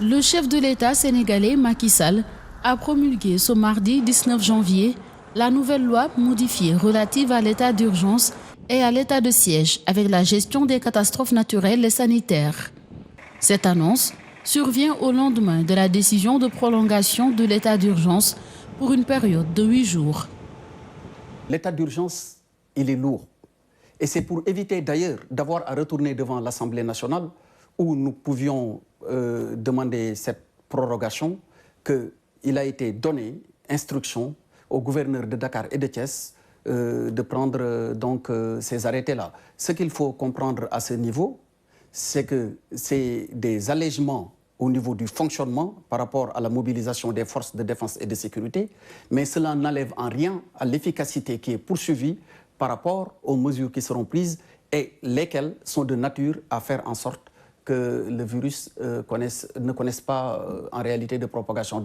Le chef de l'État sénégalais Macky Sall a promulgué ce mardi 19 janvier la nouvelle loi modifiée relative à l'état d'urgence et à l'état de siège avec la gestion des catastrophes naturelles et sanitaires. Cette annonce survient au lendemain de la décision de prolongation de l'état d'urgence pour une période de 8 jours. L'état d'urgence, il est lourd. Et c'est pour éviter d'ailleurs d'avoir à retourner devant l'Assemblée nationale où nous pouvions demander cette prorogation qu'il a été donné instruction au gouverneur de Dakar et de Thiès de prendre ces arrêtés-là. Ce qu'il faut comprendre à ce niveau, c'est que c'est des allègements au niveau du fonctionnement par rapport à la mobilisation des forces de défense et de sécurité, mais cela n'enlève en rien à l'efficacité qui est poursuivie par rapport aux mesures qui seront prises et lesquelles sont de nature à faire en sorte que le virus ne connaisse pas en réalité de propagation.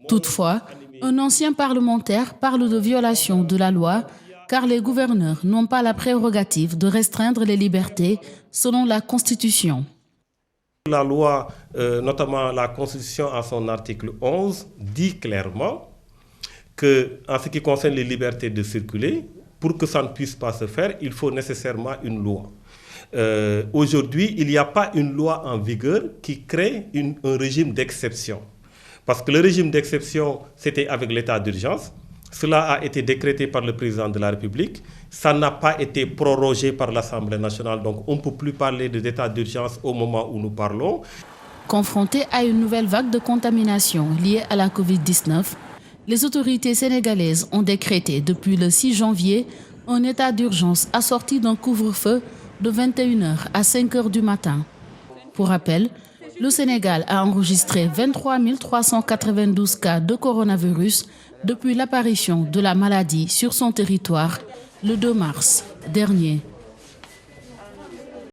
Toutefois, un ancien parlementaire parle de violation de la loi car les gouverneurs n'ont pas la prérogative de restreindre les libertés selon la Constitution. La loi, notamment la Constitution en son article 11, dit clairement qu'en ce qui concerne les libertés de circuler, pour que ça ne puisse pas se faire, il faut nécessairement une loi. Aujourd'hui, il n'y a pas une loi en vigueur qui crée un régime d'exception. Parce que le régime d'exception, c'était avec l'état d'urgence. Cela a été décrété par le président de la République. Ça n'a pas été prorogé par l'Assemblée nationale. Donc on ne peut plus parler d'état d'urgence au moment où nous parlons. Confrontés à une nouvelle vague de contamination liée à la Covid-19, les autorités sénégalaises ont décrété depuis le 6 janvier un état d'urgence assorti d'un couvre-feu de 21h à 5h du matin. Pour rappel, le Sénégal a enregistré 23 392 cas de coronavirus depuis l'apparition de la maladie sur son territoire le 2 mars dernier.